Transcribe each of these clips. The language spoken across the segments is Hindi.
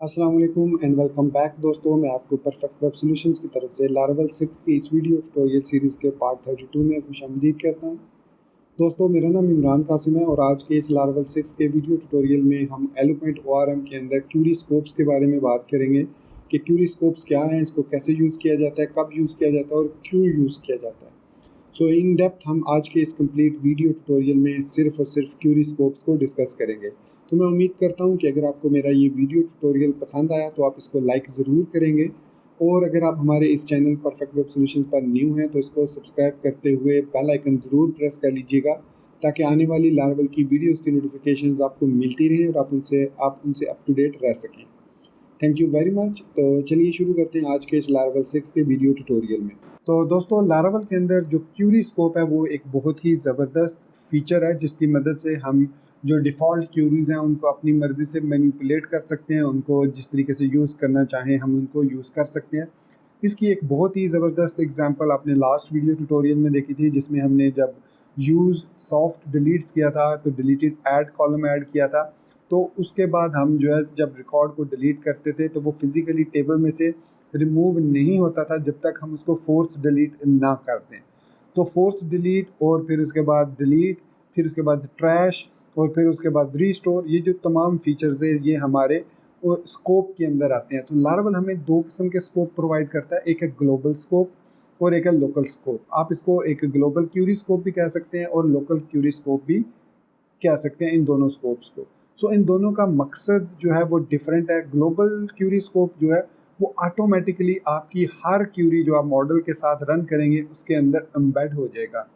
अस्सलाम वालेकुम एंड वेलकम बैक दोस्तों। मैं आपको परफेक्ट वेब सॉल्यूशंस की तरफ से लारावेल 6 की इस वीडियो ट्यूटोरियल सीरीज़ के पार्ट 32 में खुशामदीद कहता हूं। दोस्तों, मेरा नाम इमरान कासिम है और आज के इस लारावेल 6 के वीडियो ट्यूटोरियल में हम एलोक्वेंट ओआरएम के अंदर क्यूरी स्कोप्स के बारे में बात करेंगे कि क्यूरी स्कोप्स क्या हैं, इसको कैसे यूज़ किया जाता है, कब यूज़ किया जाता है और क्यों यूज़ किया जाता है। सो इन डेप्थ हम आज के इस कंप्लीट वीडियो ट्यूटोरियल में सिर्फ और सिर्फ क्यूरी स्कोप्स को डिस्कस करेंगे। तो मैं उम्मीद करता हूं कि अगर आपको मेरा ये वीडियो ट्यूटोरियल पसंद आया तो आप इसको लाइक ज़रूर करेंगे, और अगर आप हमारे इस चैनल परफेक्ट वेब सॉल्यूशंस पर न्यू हैं तो इसको सब्सक्राइब करते हुए बेल आइकन ज़रूर प्रेस कर लीजिएगा, ताकि आने वाली लारावेल की वीडियोज़ की नोटिफिकेशन आपको मिलती रहें और आप उनसे अप टू डेट रह सकें। Thank you very much. तो चलिए शुरू करते हैं आज के इस लारावेल 6 के वीडियो ट्यूटोरियल में। तो दोस्तों, लारावेल के अंदर जो क्यूरी स्कोप है वो एक बहुत ही ज़बरदस्त फीचर है, जिसकी मदद से हम जो डिफ़ॉल्ट क्यूरीज़ हैं उनको अपनी मर्ज़ी से मैनिपुलेट कर सकते हैं, उनको जिस तरीके से यूज़ करना चाहें हम उनको यूज़ कर सकते हैं। इसकी एक बहुत ही ज़बरदस्त एग्जांपल आपने लास्ट वीडियो ट्यूटोरियल में देखी थी, जिसमें हमने जब यूज़ सॉफ्ट डिलीट्स किया था तो डिलीटेड ऐड कॉलम ऐड किया था। तो उसके बाद हम जो है जब रिकॉर्ड को डिलीट करते थे तो वो फिज़िकली टेबल में से रिमूव नहीं होता था जब तक हम उसको फोर्स डिलीट ना कर दें। तो फोर्स डिलीट और फिर उसके बाद डिलीट, फिर उसके बाद ट्रैश और फिर उसके बाद रीस्टोर, ये जो तमाम फीचर्स है ये हमारे स्कोप के अंदर आते हैं। तो लारावेल हमें दो किस्म के स्कोप प्रोवाइड करता है, एक है ग्लोबल स्कोप और एक है लोकल स्कोप। आप इसको एक ग्लोबल क्यूरी स्कोप भी कह सकते हैं और लोकल क्यूरी स्कोप भी कह सकते हैं इन दोनों स्कोप्स को। सो इन दोनों का मकसद जो है वो डिफरेंट है। ग्लोबल क्यूरी स्कोप जो है वो ऑटोमेटिकली आपकी हर क्यूरी जो आप मॉडल के साथ रन करेंगे उसके अंदर एम्बेड हो जाएगा।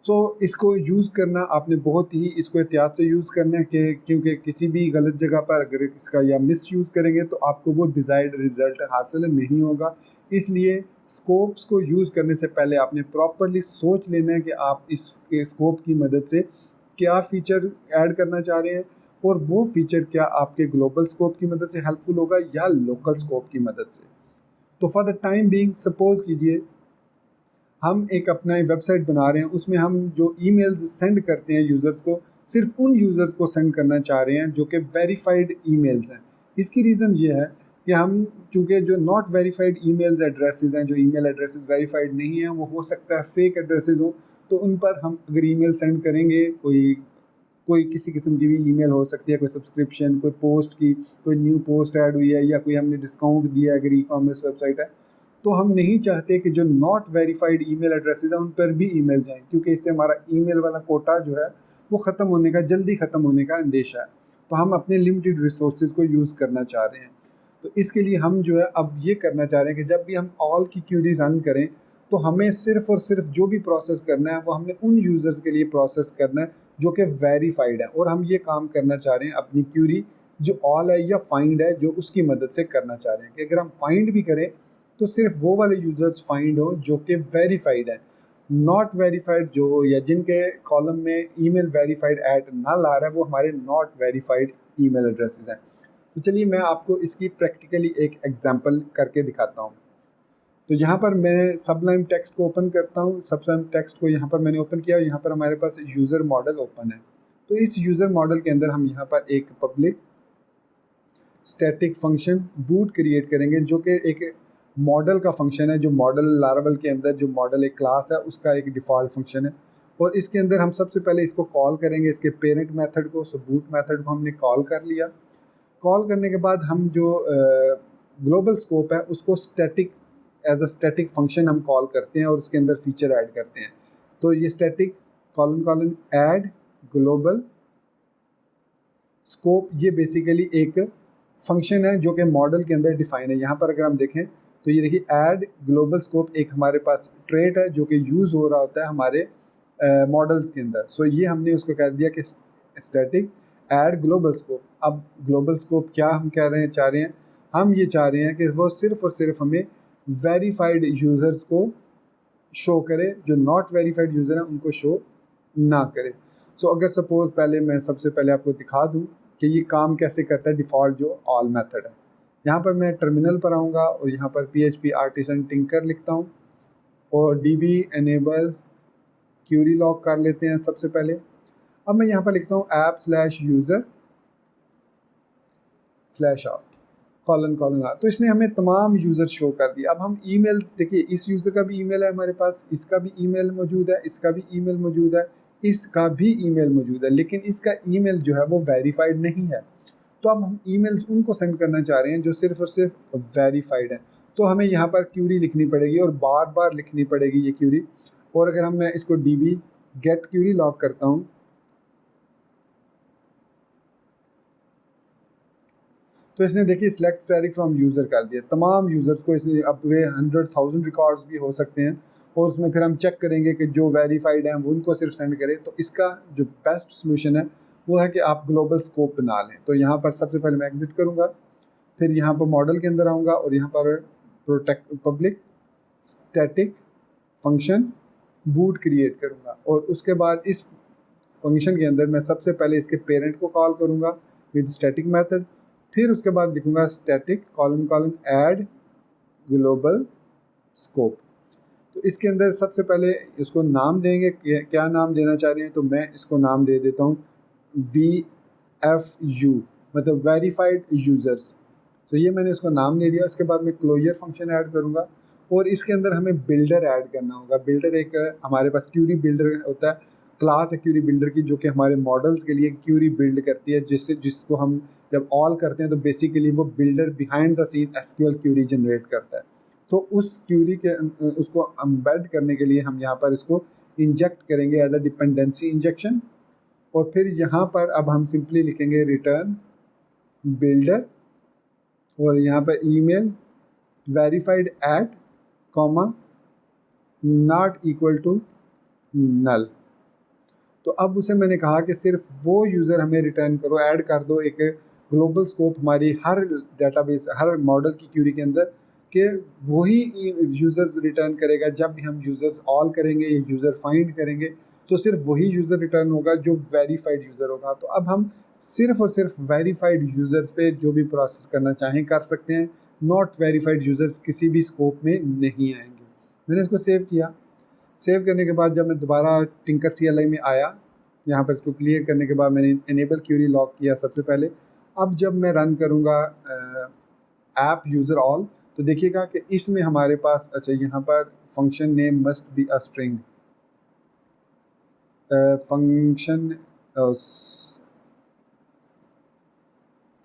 सो इसको यूज़ करना आपने बहुत ही इसको एहतियात से यूज़ करना है कि क्योंकि किसी भी गलत जगह पर अगर इसका या मिस यूज़ करेंगे तो आपको वो डिज़ायर्ड रिज़ल्ट हासिल नहीं होगा। इसलिए स्कोप्स को यूज़ करने से पहले आपने प्रॉपरली सोच लेना है कि आप इस स्कोप की मदद से क्या फ़ीचर ऐड करना चाह रहे हैं, और वो फ़ीचर क्या आपके ग्लोबल स्कोप की मदद से हेल्पफुल होगा या लोकल स्कोप की मदद से। तो for the time being suppose कीजिए हम एक अपना वेबसाइट बना रहे हैं, उसमें हम जो ईमेल्स सेंड करते हैं यूज़र्स को, सिर्फ उन यूज़र्स को सेंड करना चाह रहे हैं जो कि वेरीफाइड ईमेल्स हैं। इसकी रीज़न ये है कि हम चूँकि जो नॉट वेरीफाइड ईमेल्स एड्रेसेस हैं, जो ईमेल एड्रेसेस वेरीफाइड नहीं हैं, वो हो सकता है फेक एड्रेसेस हों। तो उन पर हम अगर ईमेल सेंड करेंगे, कोई कोई किसी किस्म की भी ईमेल हो सकती है, कोई सब्सक्रिप्शन, कोई पोस्ट की, कोई न्यू पोस्ट ऐड हुई है या कोई हमने डिस्काउंट दिया है अगर ई कॉमर्स वेबसाइट है, तो हम नहीं चाहते कि जो नॉट वेरीफाइड ईमेल एड्रेसेस हैं उन पर भी ईमेल जाएं, क्योंकि इससे हमारा ईमेल वाला कोटा जो है वो ख़त्म होने का, जल्दी ख़त्म होने का अंदेशा है। तो हम अपने लिमिटेड रिसोर्सेज को यूज़ करना चाह रहे हैं। तो इसके लिए हम जो है अब ये करना चाह रहे हैं कि जब भी हम ऑल की क्यूरी रन करें तो हमें सिर्फ और सिर्फ जो भी प्रोसेस करना है वो हमने उन यूज़र्स के लिए प्रोसेस करना है जो कि वेरीफाइड है। और हम ये काम करना चाह रहे हैं अपनी क्यूरी जो ऑल है या फाइंड है जो उसकी मदद से करना चाह रहे हैं कि अगर हम फाइंड भी करें तो सिर्फ वो वाले यूज़र्स फाइंड हो जो कि वेरीफाइड है। नॉट वेरीफाइड जो या जिनके कॉलम में ईमेल वेरीफाइड ऐड ना ला रहा है वो हमारे नॉट वेरीफाइड ईमेल एड्रेसेस हैं। तो चलिए मैं आपको इसकी प्रैक्टिकली एक एग्जांपल करके दिखाता हूँ। तो यहाँ पर मैं सबलाइम टेक्स्ट को ओपन करता हूँ। सबलाइम टेक्स्ट को यहाँ पर मैंने ओपन किया, यहाँ पर हमारे पास यूज़र मॉडल ओपन है। तो इस यूज़र मॉडल के अंदर हम यहाँ पर एक public static function boot create करेंगे, जो कि एक मॉडल का फंक्शन है, जो मॉडल लारावेल के अंदर जो मॉडल एक क्लास है उसका एक डिफ़ॉल्ट फंक्शन है। और इसके अंदर हम सबसे पहले इसको कॉल करेंगे, इसके पेरेंट मेथड को। सो बूट मेथड को हमने कॉल कर लिया। कॉल करने के बाद हम जो ग्लोबल स्कोप है उसको static as a static function हम कॉल करते हैं और उसके अंदर फीचर ऐड करते हैं। तो ये static colon add global scope ये बेसिकली एक फंक्शन है जो कि मॉडल के अंदर डिफाइन है। यहाँ पर अगर हम देखें तो ये देखिए ऐड ग्लोबल स्कोप एक हमारे पास ट्रेट है जो कि यूज़ हो रहा होता है हमारे मॉडल्स के अंदर। सो ये हमने उसको कह दिया कि स्टैटिक ऐड ग्लोबल स्कोप। अब ग्लोबल स्कोप क्या हम कह रहे हैं, चाह रहे हैं हम ये चाह रहे हैं कि वो सिर्फ और सिर्फ हमें वेरीफाइड यूज़र्स को शो करे, जो नॉट वेरीफाइड यूज़र हैं उनको शो ना करे। सो अगर सपोज पहले मैं सबसे पहले आपको दिखा दूं कि ये काम कैसे करता है डिफ़ॉल्ट जो ऑल मेथड है। यहाँ पर मैं टर्मिनल पर आऊँगा और यहाँ पर PHP आर्टिसन टिंकर लिखता हूँ और DB एनेबल क्यूरी लॉग कर लेते हैं सबसे पहले। अब मैं यहाँ पर लिखता हूँ ऐप/यूज़र/ऑल। कॉलन कॉलन आ, तो इसने हमें तमाम यूज़र शो कर दिया। अब हम ईमेल देखिए, इस यूज़र का भी ईमेल है हमारे पास, इसका भी ईमेल मौजूद है, इसका भी ईमेल मौजूद है, इसका भी ईमेल मौजूद है, लेकिन इसका ईमेल जो है वो वेरीफाइड नहीं है। तो अब हम ईमेल्स उनको सेंड करना चाह रहे हैं जो सिर्फ और सिर्फ वेरीफाइड है। तो हमें यहाँ पर क्यूरी लिखनी पड़ेगी और बार बार लिखनी पड़ेगी ये क्यूरी। और अगर मैं इसको डीबी गेट क्यूरी लॉग करता हूँ तो इसने देखिए सिलेक्ट स्टैटिक फ्रॉम यूज़र कर दिया, तमाम यूज़र्स को इसने, अब वे 100,000 रिकॉर्ड्स भी हो सकते हैं, और उसमें फिर हम चेक करेंगे कि जो वेरीफाइड हैं वो उनको सिर्फ सेंड करें। तो इसका जो बेस्ट सोल्यूशन है वो है कि आप ग्लोबल स्कोप बना लें। तो यहाँ पर सबसे पहले मैं एग्जिट करूँगा, फिर यहाँ पर मॉडल के अंदर आऊँगा और यहाँ पर protect public static function boot create करूँगा, और उसके बाद इस फंक्शन के अंदर मैं सबसे पहले इसके पेरेंट को कॉल करूँगा विद स्टैटिक मेथड, फिर उसके बाद लिखूँगा static colon colon add global scope. तो इसके अंदर सबसे पहले इसको नाम देंगे, क्या नाम देना चाह रहे हैं, तो मैं इसको नाम दे देता हूँ VFU, मतलब वेरीफाइड यूज़र्स। तो ये मैंने इसको नाम दे दिया। उसके बाद मैं क्लोजर फंक्शन ऐड करूँगा, और इसके अंदर हमें बिल्डर ऐड करना होगा। बिल्डर एक हमारे पास क्यूरी बिल्डर होता है, क्लास है क्यूरी बिल्डर की, जो कि हमारे मॉडल्स के लिए क्यूरी बिल्ड करती है, जिसको हम जब ऑल करते हैं तो बेसिकली वो builder behind the scene SQL query generate करता है। तो उस क्यूरी के उसको एम्बेड करने के लिए हम यहाँ पर इसको इंजेक्ट करेंगे एज अ डिपेंडेंसी इंजेक्शन, और फिर यहाँ पर अब हम सिंपली लिखेंगे रिटर्न बिल्डर, और यहाँ पर email verified at comma not equal to null. तो अब उसे मैंने कहा कि सिर्फ वो यूज़र हमें रिटर्न करो, ऐड कर दो एक ग्लोबल स्कोप हमारी हर डेटाबेस हर मॉडल की क्यूरी के अंदर, कि वही यूज़र रिटर्न करेगा। जब भी हम यूज़र्स ऑल करेंगे या यूज़र फाइंड करेंगे तो सिर्फ वही यूज़र रिटर्न होगा जो वेरीफाइड यूज़र होगा। तो अब हम सिर्फ और सिर्फ वेरीफाइड यूज़र्स पे जो भी प्रोसेस करना चाहें कर सकते हैं, नॉट वेरीफाइड यूज़र्स किसी भी स्कोप में नहीं आएंगे। मैंने इसको सेव किया। सेव करने के बाद जब मैं दोबारा टिंकर CLI में आया, यहाँ पर इसको क्लियर करने के बाद मैंने इनेबल क्यूरी लॉक किया सबसे पहले। अब जब मैं रन करूँगा ऐप यूज़र ऑल, तो देखिएगा कि इसमें हमारे पास, अच्छा यहाँ पर function name must be a string,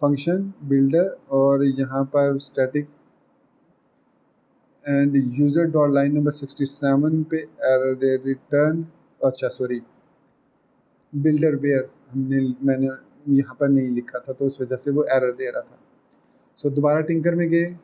function builder, और यहाँ पर static end user dot line number 67 पे एरर दे रिटर्न, अच्छा सॉरी बिल्डर वेयर मैंने यहाँ पर नहीं लिखा था तो उस वजह से वो एरर दे रहा था। सो दोबारा टिंकर में गए,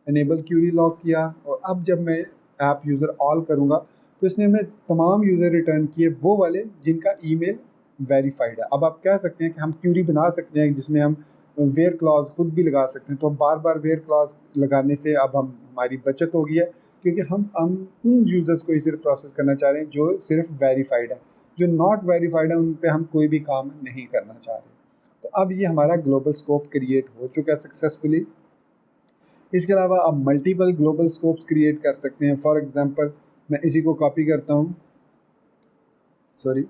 इनेबल क्यूरी लॉक किया, और अब जब मैं ऐप यूज़र ऑल करूँगा तो इसने हमें तमाम यूज़र रिटर्न किए, वो वाले जिनका ईमेल वेरीफाइड है। अब आप कह सकते हैं कि हम क्यूरी बना सकते हैं जिसमें हम वेयर क्लॉज खुद भी लगा सकते हैं। तो बार बार वेयर क्लॉज लगाने से अब हमारी बचत हो गई है, क्योंकि हम उन यूज़र्स को ही सिर्फ प्रोसेस करना चाह रहे हैं जो सिर्फ वेरीफाइड है। जो नॉट वेरीफाइड है उन पे हम कोई भी काम नहीं करना चाह रहे। तो अब ये हमारा ग्लोबल स्कोप क्रिएट हो चुका है सक्सेसफुली। इसके अलावा आप मल्टीपल ग्लोबल स्कोप्स क्रिएट कर सकते हैं। फॉर एग्जांपल मैं इसी को कॉपी करता हूँ, सॉरी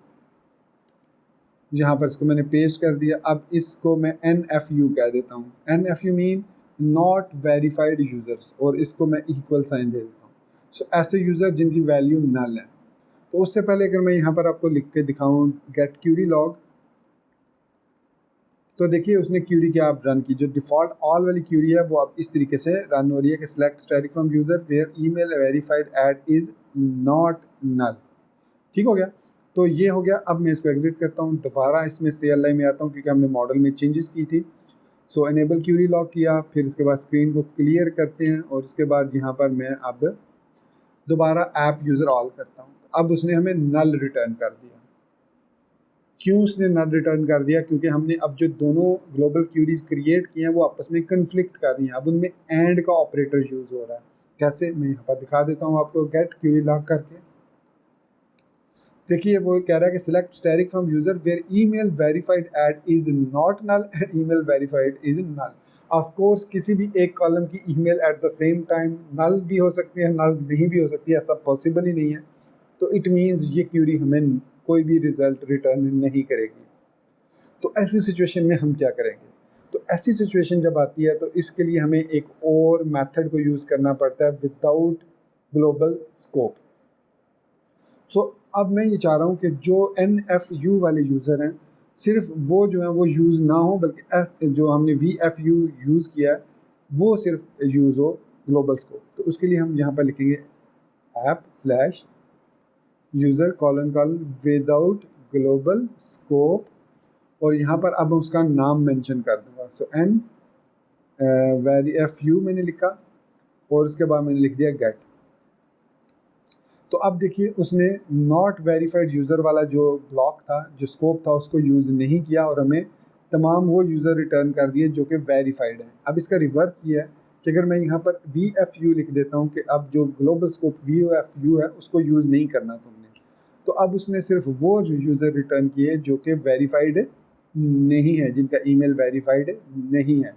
यहाँ पर इसको मैंने पेस्ट कर दिया। अब इसको मैं NFU कह देता हूँ। NFU mean not verified users, और इसको मैं इक्वल साइन दे देता हूँ। सो ऐसे यूज़र जिनकी वैल्यू नल है। तो उससे पहले अगर मैं यहाँ पर आपको लिख के दिखाऊँ गेट क्यूरी लॉग, तो देखिए उसने क्यूरी क्या आप रन की। जो डिफ़ॉल्ट ऑल वाली क्यूरी है वो अब इस तरीके से रन हो रही है कि select static from user where email verified at is not null. ठीक हो गया। तो ये हो गया। अब मैं इसको एग्जिट करता हूँ, दोबारा इसमें CLI में आता हूँ क्योंकि हमने मॉडल में चेंजेस की थी। सो इनेबल क्यूरी लॉक किया, फिर इसके बाद स्क्रीन को क्लियर करते हैं, और उसके बाद यहाँ पर मैं अब दोबारा ऐप यूज़र ऑल करता हूँ। अब उसने हमें नल रिटर्न कर दिया। क्यों उसने नल रिटर्न कर दिया? क्योंकि हमने अब जो दोनों ग्लोबल क्यूरीज क्रिएट किए हैं वो आपस में कन्फ्लिक्ट कर रही हैं। अब उनमें एंड का ऑपरेटर यूज़ हो रहा है। कैसे, मैं यहाँ पर दिखा देता हूँ आपको गेट क्यूरी लॉक करके। देखिए वो कह रहा है कि select static from user where email verified at is not null and email verified is null. Of course किसी भी एक कॉलम की email at the same time null भी हो सकती है, नल नहीं भी हो सकती है, ऐसा पॉसिबल ही नहीं है। तो इट मीन्स ये क्यूरी हमें कोई भी रिज़ल्ट रिटर्न नहीं करेगी। तो ऐसी सिचुएशन में हम क्या करेंगे? तो ऐसी सिचुएशन जब आती है तो इसके लिए हमें एक और मेथड को यूज़ करना पड़ता है विदाउट ग्लोबल स्कोप। सो अब मैं ये चाह रहा हूँ कि जो NFU वाले यूज़र हैं सिर्फ वो जो है वो यूज़ ना हो, बल्कि जो हमने VFU यूज़ किया है वो सिर्फ यूज़ हो ग्लोबल स्कोप। तो उसके लिए हम यहाँ पर लिखेंगे app/user : विदाउट ग्लोबल स्कोप, और यहाँ पर अब उसका नाम मेंशन कर दूंगा। सो NVFU मैंने लिखा और उसके बाद मैंने लिख दिया गेट। तो अब देखिए उसने नॉट वेरीफाइड यूज़र वाला जो ब्लॉक था, जो स्कोप था, उसको यूज़ नहीं किया और हमें तमाम वो यूज़र रिटर्न कर दिए जो कि वेरीफाइड है। अब इसका रिवर्स ये है कि अगर मैं यहाँ पर VFU लिख देता हूँ कि अब जो ग्लोबल स्कोप VFU है उसको यूज़ नहीं करना तुमने, तो अब उसने सिर्फ वो यूज़र रिटर्न किए जो कि वेरीफाइड नहीं है, जिनका ईमेल वेरीफाइड नहीं है।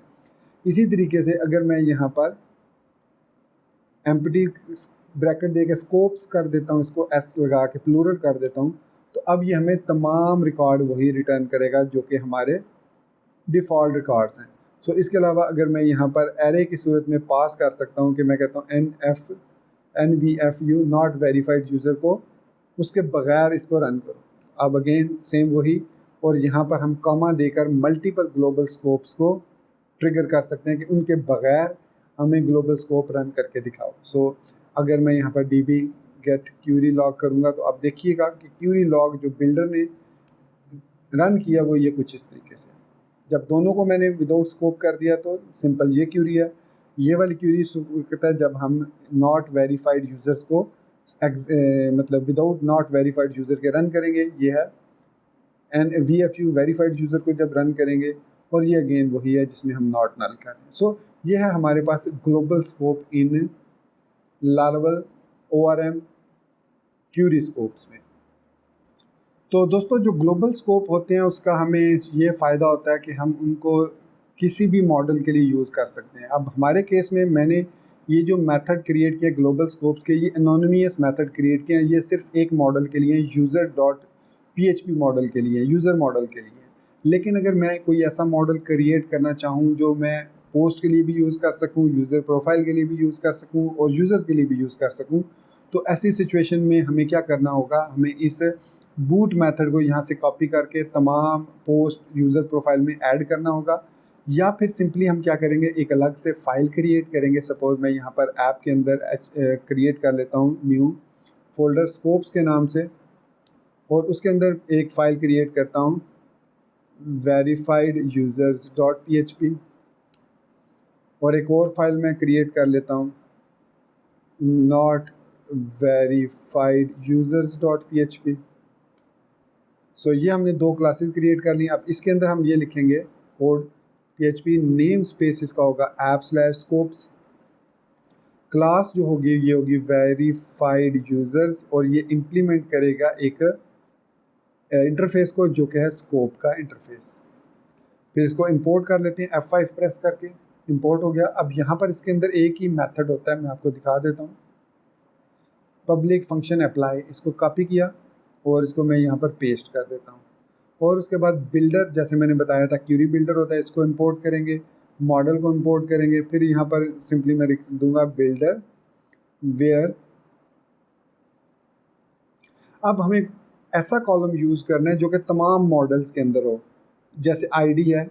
इसी तरीके से अगर मैं यहाँ पर एम्प्टी ब्रैकेट दे के स्कोप्स कर देता हूँ, इसको S लगा के प्लूरल कर देता हूँ, तो अब ये हमें तमाम रिकॉर्ड वही रिटर्न करेगा जो कि हमारे डिफ़ॉल्ट रिकॉर्ड्स हैं। सो इसके अलावा अगर मैं यहाँ पर एरे की सूरत में पास कर सकता हूँ कि मैं कहता हूँ NVFU नॉट वेरीफाइड यूज़र को उसके बगैर इसको रन करो। अब अगेन सेम वही, और यहाँ पर हम कॉमा देकर मल्टीपल ग्लोबल स्कोप्स को ट्रिगर कर सकते हैं कि उनके बगैर हमें ग्लोबल स्कोप रन करके दिखाओ। सो अगर मैं यहाँ पर db get क्यूरी लॉग करूँगा तो आप देखिएगा कि क्यूरी लॉग जो बिल्डर ने रन किया वो ये कुछ इस तरीके से। जब दोनों को मैंने विदाउट स्कोप कर दिया तो सिंपल ये क्यूरी है। ये वाली क्यूरी कहता है जब हम नॉट वेरीफाइड यूज़र्स को मतलब विदाउट नॉट वेरीफाइड यूज़र के रन करेंगे, ये है। NVFU वेरीफाइड यूज़र को जब रन करेंगे, और ये अगेन वही है जिसमें हम नॉट नल कर रहे हैं। सो ये है हमारे पास global scope in Laravel ORM query scopes में। तो दोस्तों जो ग्लोबल स्कोप होते हैं उसका हमें ये फ़ायदा होता है कि हम उनको किसी भी मॉडल के लिए यूज़ कर सकते हैं। अब हमारे केस में मैंने ये जो मेथड क्रिएट किया ग्लोबल स्कोप्स के, ये एनोनिमस मेथड क्रिएट किए हैं। ये सिर्फ एक मॉडल के लिए, user.php मॉडल के लिए, यूज़र मॉडल के लिए। लेकिन अगर मैं कोई ऐसा मॉडल क्रिएट करना चाहूँ जो मैं पोस्ट के लिए भी यूज़ कर सकूँ, यूज़र प्रोफाइल के लिए भी यूज़ कर सकूँ और यूज़र्स के लिए भी यूज़ कर सकूँ, तो ऐसी सिचुएशन में हमें क्या करना होगा, हमें इस बूट मेथड को यहाँ से कॉपी करके तमाम पोस्ट यूज़र प्रोफाइल में ऐड करना होगा, या फिर सिंपली हम क्या करेंगे, एक अलग से फ़ाइल क्रिएट करेंगे। सपोज़ मैं यहाँ पर ऐप के अंदर क्रिएट कर लेता हूँ न्यू फोल्डर स्कोप्स के नाम से, और उसके अंदर एक फ़ाइल क्रिएट करता हूँ verifiedusers.php, और एक और फाइल मैं क्रिएट कर लेता हूँ not verified users.php। सो ये हमने दो क्लासेस क्रिएट कर ली। अब इसके अंदर हम ये लिखेंगे कोड PHP नेम स्पेस इसका होगा app/scopes, क्लास जो होगी ये होगी वेरीफाइड यूज़र्स, और ये इम्प्लीमेंट करेगा एक इंटरफेस को जो कि है स्कोप का इंटरफेस। फिर इसको इंपोर्ट कर लेते हैं F5 प्रेस करके, इंपोर्ट हो गया। अब यहाँ पर इसके अंदर एक ही मेथड होता है, मैं आपको दिखा देता हूँ, पब्लिक फंक्शन अप्लाई। इसको कॉपी किया और इसको मैं यहाँ पर पेस्ट कर देता हूँ, और उसके बाद बिल्डर, जैसे मैंने बताया था क्यूरी बिल्डर होता है, इसको इंपोर्ट करेंगे, मॉडल को इंपोर्ट करेंगे। फिर यहाँ पर सिंपली मैं लिख दूंगा बिल्डर वेयर। अब हमें ऐसा कॉलम यूज़ करना है जो कि तमाम मॉडल्स के अंदर हो, जैसे आईडी है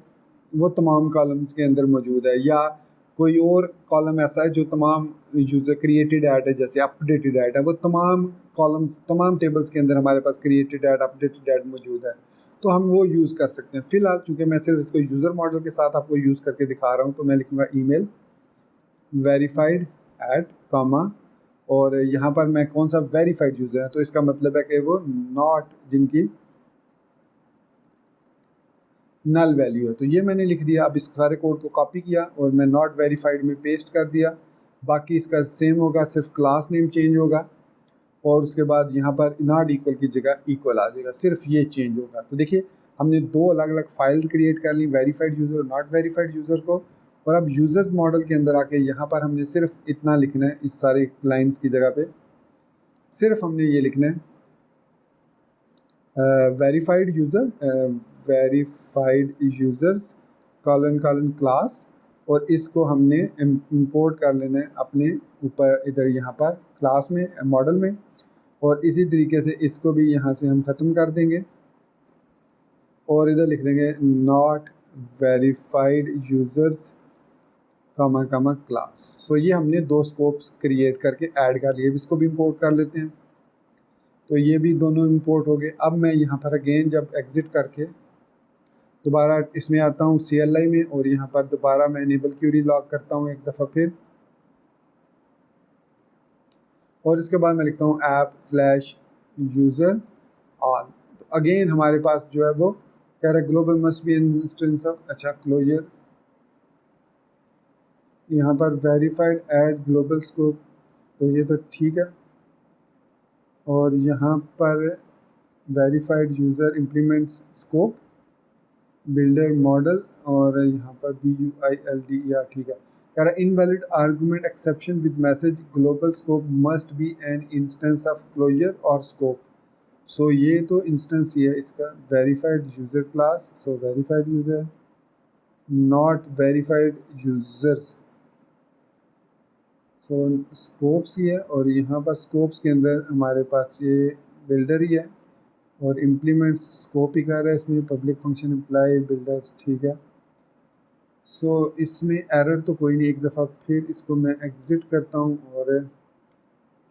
वो तमाम कॉलम्स के अंदर मौजूद है, या कोई और कॉलम ऐसा है जो तमाम यूज़र क्रिएटेड ऐड है, जैसे अपडेटेड ऐड है, वो तमाम कॉलम्स तमाम टेबल्स के अंदर हमारे पास क्रिएटेड ऐड अपडेटेड ऐड मौजूद है, तो हम वो यूज़ कर सकते हैं। फ़िलहाल चूँकि मैं सिर्फ इसको यूज़र मॉडल के साथ आपको यूज़ करके दिखा रहा हूँ, तो मैं लिखूँगा ईमेल वेरीफाइड ऐड कॉमा, और यहाँ पर मैं कौन सा वेरीफाइड यूज़र है, तो इसका मतलब है कि वो नॉट, जिनकी नल वैल्यू है। तो ये मैंने लिख दिया। अब इस सारे कोड को कॉपी किया और मैं नॉट वेरीफाइड में पेस्ट कर दिया। बाकी इसका सेम होगा, सिर्फ क्लास नेम चेंज होगा, और उसके बाद यहाँ पर नॉट इक्वल की जगह इक्वल आ जाएगा, सिर्फ ये चेंज होगा। तो देखिए हमने दो अलग अलग फाइल्स क्रिएट कर ली, वेरीफाइड यूज़र और नॉट वेरीफाइड यूज़र को। और अब यूज़र्स मॉडल के अंदर आके यहाँ पर हमने सिर्फ इतना लिखना है, इस सारे लाइन्स की जगह पे सिर्फ हमने ये लिखना है verified users colon colon class, और इसको हमने इंपोर्ट कर लेना है अपने ऊपर इधर यहाँ पर क्लास में, मॉडल में। और इसी तरीके से इसको भी यहाँ से हम ख़त्म कर देंगे और इधर लिख देंगे not verified users comma comma class. So ये हमने दो स्कोप्स क्रिएट करके ऐड कर लिए। इसको भी इंपोर्ट कर लेते हैं, तो ये भी दोनों इंपोर्ट हो गए। अब मैं यहाँ पर अगेन जब एग्ज़िट करके दोबारा इसमें आता हूँ CLI में, और यहाँ पर दोबारा मैं इनेबल क्यूरी लॉक करता हूँ एक दफ़ा फिर, और इसके बाद मैं लिखता हूँ app/user all। तो अगेन हमारे पास जो है वो कह रहा है global must be instance of, अच्छा क्लोजर, यहाँ पर वेरीफाइड ऐड ग्लोबल स्कोप, तो ये तो ठीक है। और यहाँ पर verified user implements scope builder model, और यहाँ पर BUILD ठीक है। कह रहा है invalid argument exception with message global scope must be an instance of closure और स्कोप। सो ये तो इंस्टेंस ही है इसका verified user class. So verified user not verified users, so scopes ही है, और यहाँ पर स्कोप्स के अंदर हमारे पास ये बिल्डर ही है, और इम्प्लीमेंट्स स्कोप ही कर रहा है इसमें, पब्लिक फंक्शन एम्प्लाई बिल्डर, ठीक है। सो इसमें एरर तो कोई नहीं। एक दफ़ा फिर इसको मैं एग्ज़िट करता हूँ और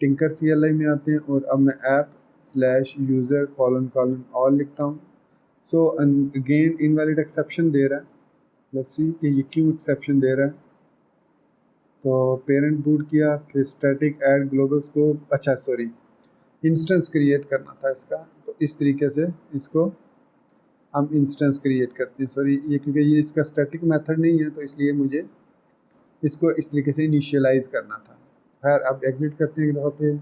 टिंकर CLI में आते हैं, और अब मैं app/user कॉलन कॉलन ऑल लिखता हूँ। सो अगेन इनवैलिड एक्सेप्शन दे रहा है, लेट्स सी कि ये क्यों एक्सेप्शन दे रहा है। तो पेरेंट बूट किया, फिर स्टैटिक ऐड ग्लोबल स्कोप, अच्छा सॉरी इंस्टेंस क्रिएट करना था इसका, तो इस तरीके से इसको हम इंस्टेंस क्रिएट करते हैं। सॉरी ये क्योंकि ये इसका स्टैटिक मेथड नहीं है, तो इसलिए मुझे इसको इस तरीके से इनिशियलाइज करना था। खैर अब एग्ज़िट करते हैं एक दफ़ा फिर,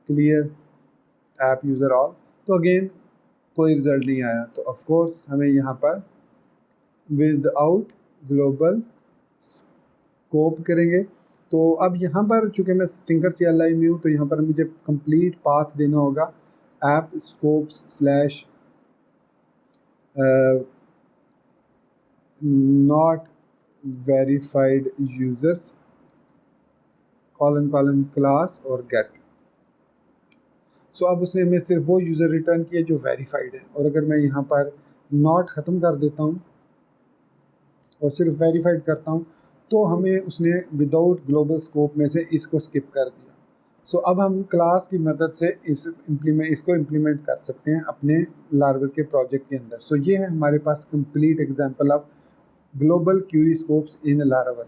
क्लियर ऐप यूज़र ऑल, तो अगेन कोई रिज़ल्ट नहीं आया। तो ऑफ कोर्स हमें यहाँ पर विदाउट ग्लोबल स्कोप करेंगे। तो अब यहाँ पर चूँकि मैं टिंकर CLI में हूँ, तो यहाँ पर मुझे कंप्लीट पाथ देना होगा app scopes slash not verified users colon colon class और गेट। सो अब उसने हमें सिर्फ वो यूज़र रिटर्न किए जो वेरीफाइड है, और अगर मैं यहाँ पर नॉट ख़त्म कर देता हूँ और सिर्फ वेरीफाइड करता हूँ, तो हमें उसने विदाउट ग्लोबल स्कोप में से इसको स्किप कर दिया। सो अब हम क्लास की मदद से इसको इम्प्लीमेंट कर सकते हैं अपने लार्वल के प्रोजेक्ट के अंदर। सो ये है हमारे पास complete example of global query scopes in Laravel.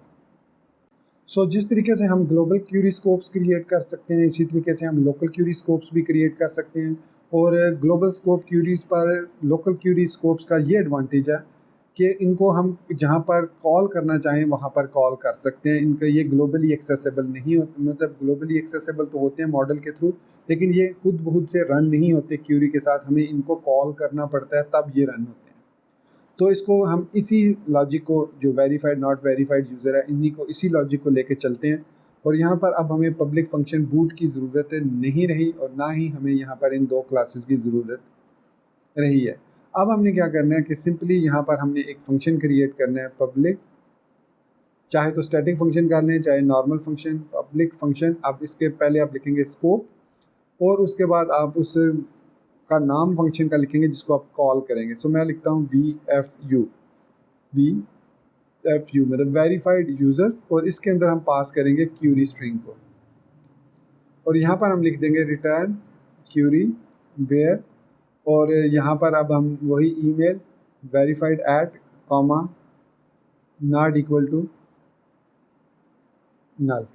So जिस तरीके से हम ग्लोबल क्यूरी स्कोप्स क्रिएट कर सकते हैं, इसी तरीके से हम लोकल क्यूरी स्कोप्स भी क्रिएट कर सकते हैं। और ग्लोबल स्कोप क्यूरीज पर लोकल क्यूरी स्कोप्स का ये एडवांटेज है कि इनको हम जहाँ पर कॉल करना चाहें वहाँ पर कॉल कर सकते हैं। इनका ये ग्लोबली एक्सेसिबल नहीं होते, मतलब ग्लोबली एक्सेसिबल तो होते हैं मॉडल के थ्रू, लेकिन ये खुद बहुत से रन नहीं होते क्यूरी के साथ, हमें इनको कॉल करना पड़ता है तब ये रन होते हैं। तो इसको हम इसी लॉजिक को, जो वेरीफाइड नॉट वेरीफाइड यूज़र है, इन्हीं को इसी लॉजिक को लेके चलते हैं। और यहाँ पर अब हमें पब्लिक फंक्शन बूट की ज़रूरत नहीं रही, और ना ही हमें यहाँ पर इन दो क्लासेस की ज़रूरत रही है। अब हमने क्या करना है कि सिंपली यहाँ पर हमने एक फंक्शन क्रिएट करना है पब्लिक, चाहे तो स्टैटिक फंक्शन कर लें चाहे नॉर्मल फंक्शन, पब्लिक फंक्शन। अब इसके पहले आप लिखेंगे स्कोप, और उसके बाद आप उस का नाम फंक्शन का लिखेंगे जिसको आप कॉल करेंगे। सो मैं लिखता हूँ VFU मतलब वेरीफाइड यूज़र, और इसके अंदर हम पास करेंगे क्यूरी स्ट्रिंग को, और यहाँ पर हम लिख देंगे रिटर्न क्यूरी वेयर, और यहाँ पर अब हम वही email verified at comma not equal to null.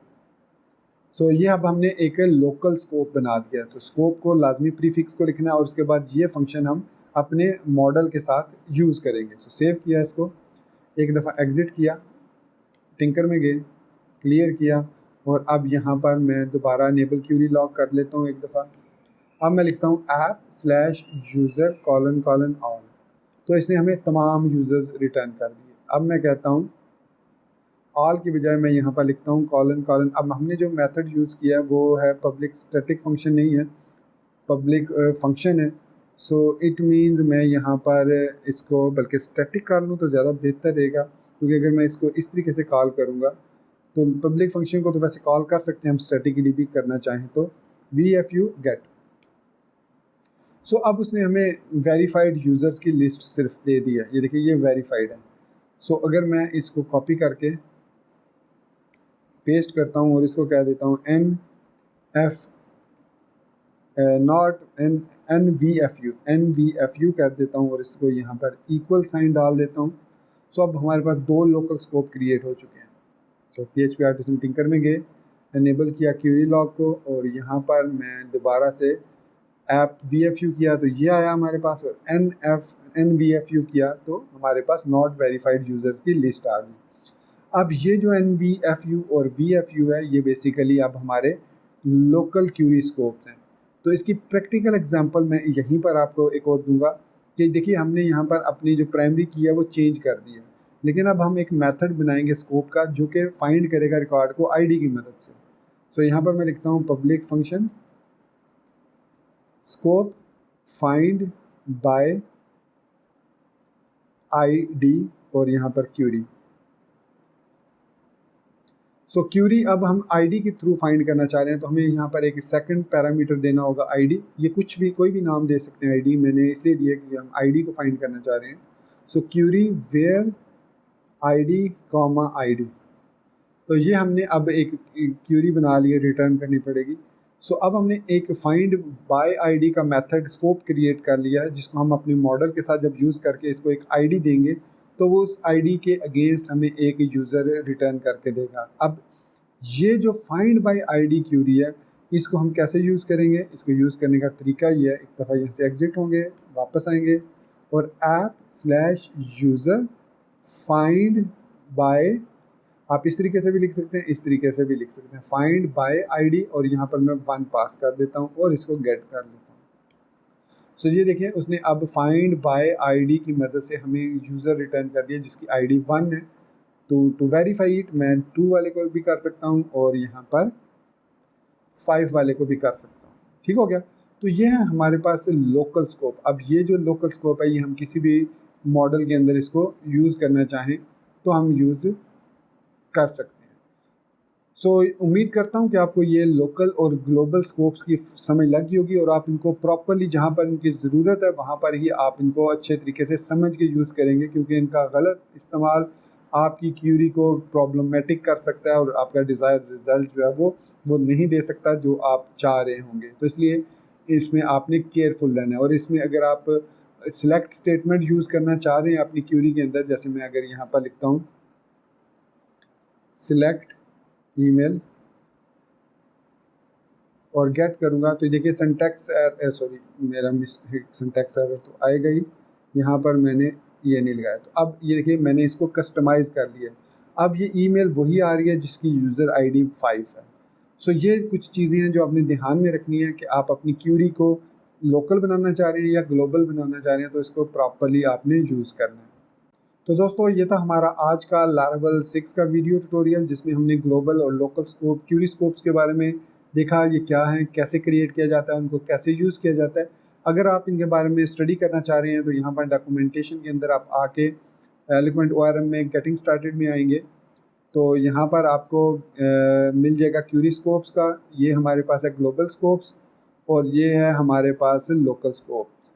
So ये अब हमने एक लोकल स्कोप बना दिया। तो स्कोप को लाजमी प्रीफिक्स को लिखना है, और उसके बाद ये फंक्शन हम अपने मॉडल के साथ यूज़ करेंगे। सो सेव किया, इसको एक दफ़ा एग्ज़िट किया, टिंकर में गए, क्लियर किया, और अब यहाँ पर मैं दोबारा इनेबल क्यूरी लॉक कर लेता हूँ एक दफ़ा। अब मैं लिखता हूँ app/user कॉलन कॉलन ऑल, तो इसने हमें तमाम यूज़र्स रिटर्न कर दिए। अब मैं कहता हूँ ऑल की बजाय मैं यहाँ पर लिखता हूँ कॉलन कॉलन। अब हमने जो मेथड यूज़ किया वो है पब्लिक, स्टैटिक फंक्शन नहीं है, पब्लिक फंक्शन है। सो इट मीन्स मैं यहाँ पर इसको बल्कि स्टैटिक कर लूँ तो ज़्यादा बेहतर रहेगा, क्योंकि अगर मैं इसको इस तरीके से कॉल करूँगा तो पब्लिक फंक्शन को तो वैसे कॉल कर सकते हैं हम, स्टैटिकली भी करना चाहें तो VFU गेट। सो अब उसने हमें वेरीफाइड यूज़र्स की लिस्ट सिर्फ दे दी है, ये देखिए ये वेरीफाइड है। सो अगर मैं इसको कॉपी करके पेस्ट करता हूँ और इसको कह देता हूँ NF नॉट NVFU कर देता हूँ और इसको यहाँ पर इक्वल साइन डाल देता हूँ। सो अब हमारे पास 2 लोकल स्कोप क्रिएट हो चुके हैं। सो PHP आर्टिसन टिंकर में गए, एनेबल किया क्यूरी लॉग को और यहाँ पर मैं दोबारा से ऐप VFU किया तो ये आया हमारे पास, और NVFU किया तो हमारे पास नॉट वेरीफाइड यूज़र्स की लिस्ट आ गई। अब ये जो NVFU और VFU है ये बेसिकली अब हमारे लोकल क्यूरी स्कोप हैं। तो इसकी प्रैक्टिकल एग्जांपल मैं यहीं पर आपको एक और दूंगा कि देखिए हमने यहाँ पर अपनी जो प्राइमरी की है वो चेंज कर दी है, लेकिन अब हम एक मेथड बनाएंगे स्कोप का जो कि फाइंड करेगा रिकॉर्ड को ID की मदद से। तो यहाँ पर मैं लिखता हूँ public function scope find by ID और यहाँ पर क्यूरी। सो क्यूरी अब हम ID के थ्रू फाइंड करना चाह रहे हैं, तो हमें यहाँ पर एक सेकंड पैरामीटर देना होगा ID। ये कुछ भी कोई भी नाम दे सकते हैं ID, मैंने इसे दिया कि हम ID को फाइंड करना चाह रहे हैं। So query where ID comma ID। तो ये हमने अब एक क्यूरी बना ली है, रिटर्न करनी पड़ेगी। सो अब हमने एक फाइंड बाय ID का मेथड स्कोप क्रिएट कर लिया है, जिसको हम अपने मॉडल के साथ जब यूज़ करके इसको एक ID देंगे तो वो उस ID के अगेंस्ट हमें एक यूज़र रिटर्न करके देगा। अब ये जो फाइंड बाय ID क्यूरी है इसको हम कैसे यूज़ करेंगे, इसको यूज़ करने का तरीका ये है, एक दफ़ा यहाँ से एग्जिट होंगे, वापस आएंगे और app/user फाइंड बाय, आप इस तरीके से भी लिख सकते हैं, इस तरीके से भी लिख सकते हैं, फाइंड बाय ID और यहाँ पर मैं 1 पास कर देता हूँ और इसको गेट कर लेता हूँ। सो ये देखिए उसने अब फाइंड बाय ID की मदद से हमें यूज़र रिटर्न कर दिया जिसकी ID 1 है। टू वेरीफाई इट मैं 2 वाले को भी कर सकता हूँ और यहाँ पर 5 वाले को भी कर सकता हूँ। ठीक हो गया। तो ये है हमारे पास लोकल स्कोप। अब ये जो लोकल स्कोप है ये हम किसी भी मॉडल के अंदर इसको यूज़ करना चाहें तो हम यूज़ कर सकते हैं। सो उम्मीद करता हूँ कि आपको ये लोकल और ग्लोबल स्कोप्स की समझ लगी होगी और आप इनको प्रॉपरली जहाँ पर इनकी ज़रूरत है वहाँ पर ही आप इनको अच्छे तरीके से समझ के यूज़ करेंगे, क्योंकि इनका गलत इस्तेमाल आपकी क्यूरी को प्रॉब्लमेटिक कर सकता है और आपका डिज़ायर रिज़ल्ट जो है वो नहीं दे सकता जो आप चाह रहे होंगे। तो इसलिए इसमें आपने केयरफुल रहना है। और इसमें अगर आप सिलेक्ट स्टेटमेंट यूज़ करना चाह रहे हैं अपनी क्यूरी के अंदर, जैसे मैं अगर यहाँ पर लिखता हूँ सिलेक्ट ईमेल और गेट करूँगा तो देखिए सिंटैक्स सॉरी मेरा सिंटैक्स एरर तो आएगा ही, यहाँ पर मैंने ये नहीं लगाया। तो अब ये देखिए मैंने इसको कस्टमाइज़ कर लिया। अब ये ईमेल वही आ रही है जिसकी यूज़र ID 5 है। सो ये कुछ चीज़ें हैं जो आपने ध्यान में रखनी है कि आप अपनी क्यूरी को लोकल बनाना चाह रहे हैं या ग्लोबल बनाना चाह रहे हैं, तो इसको प्रॉपरली आपने यूज़ करना है। तो दोस्तों ये था हमारा आज का Laravel 6 का वीडियो ट्यूटोरियल, जिसमें हमने ग्लोबल और लोकल स्कोप क्यूरी स्कोप्स के बारे में देखा, ये क्या है, कैसे क्रिएट किया जाता है, उनको कैसे यूज़ किया जाता है। अगर आप इनके बारे में स्टडी करना चाह रहे हैं तो यहाँ पर डॉक्यूमेंटेशन के अंदर आप आके एलिक्वेंट ORM में गेटिंग स्टार्टेड में आएंगे तो यहाँ पर आपको मिल जाएगा क्यूरी स्कोप्स का। ये हमारे पास है ग्लोबल स्कोप्स और ये है हमारे पास लोकल स्कोप्स,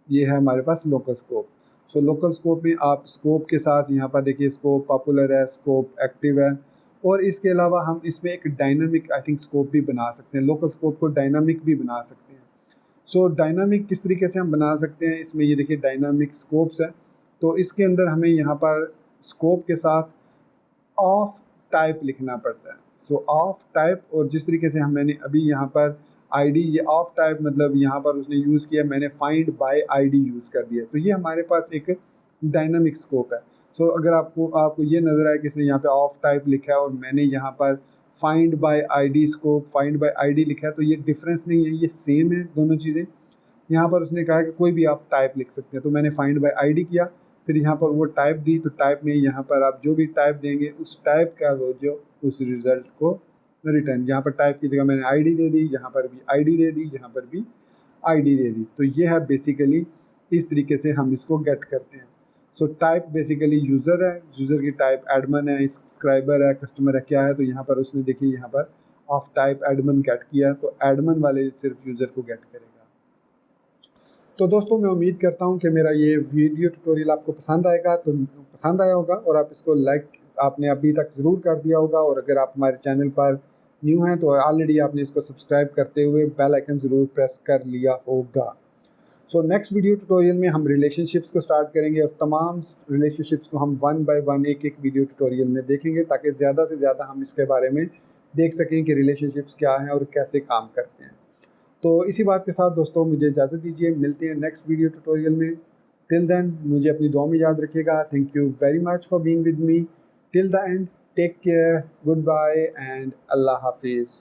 ये है हमारे पास local scope. So local scope में आप स्कोप के साथ यहाँ पर देखिए स्कोप पॉपुलर है, स्कोप एक्टिव है, और इसके अलावा हम इसमें एक डायनामिक आई थिंक स्कोप भी बना सकते हैं। लोकल स्कोप को डायनामिक भी बना सकते हैं। सो डायनामिक किस तरीके से हम बना सकते हैं, इसमें ये देखिए डायनामिक स्कोप्स है। तो इसके अंदर हमें यहाँ पर स्कोप के साथ ऑफ टाइप लिखना पड़ता है। सो ऑफ टाइप, और जिस तरीके से मैंने अभी यहाँ पर ID ये ऑफ टाइप मतलब यहाँ पर उसने यूज़ किया, मैंने फाइंड बाय ID यूज़ कर दिया, तो ये हमारे पास एक डायनामिक स्कोप है। सो अगर आपको ये नज़र आए कि इसने यहाँ पे ऑफ टाइप लिखा है और मैंने यहाँ पर find by ID scope find by ID लिखा है, तो ये डिफरेंस नहीं है, ये सेम है दोनों चीज़ें। यहाँ पर उसने कहा कि कोई भी आप टाइप लिख सकते हैं, तो मैंने फाइंड बाय ID किया, फिर यहाँ पर वो टाइप दी, तो टाइप में यहाँ पर आप जो भी टाइप देंगे उस टाइप का वो जो उस रिज़ल्ट को रिटर्न, यहाँ पर टाइप की जगह मैंने ID दे दी, यहाँ पर भी ID दे दी, यहाँ पर भी आईडी दे दी। तो ये है बेसिकली इस तरीके से हम इसको गेट करते हैं। सो टाइप बेसिकली यूज़र है, यूज़र की टाइप एडमिन है, सब्सक्राइबर है, कस्टमर है, क्या है। तो यहाँ पर उसने देखिए यहाँ पर ऑफ टाइप एडमिन गेट किया, तो एडमिन वाले सिर्फ यूज़र को गेट करेगा। तो दोस्तों मैं उम्मीद करता हूँ कि मेरा ये वीडियो ट्यूटोरियल आपको पसंद आएगा, तो पसंद आया होगा और आप इसको लाइक आपने अभी तक ज़रूर कर दिया होगा। और अगर आप हमारे चैनल पर न्यू हैं तो ऑलरेडी आपने इसको सब्सक्राइब करते हुए बेल आइकन ज़रूर प्रेस कर लिया होगा। सो नेक्स्ट वीडियो ट्यूटोरियल में हम रिलेशनशिप्स को स्टार्ट करेंगे और तमाम रिलेशनशिप्स को हम वन बाय वन एक एक वीडियो ट्यूटोरियल में देखेंगे, ताकि ज़्यादा से ज़्यादा हम इसके बारे में देख सकें कि रिलेशनशिप्स क्या हैं और कैसे काम करते हैं। तो इसी बात के साथ दोस्तों मुझे इजाज़त दीजिए, मिलते हैं नेक्स्ट वीडियो ट्यूटोरियल में। टिल देन मुझे अपनी दुआ में याद रखिएगा। Thank you very much for being with me till the end. Take care, good bye and अल्लाह हाफिज़।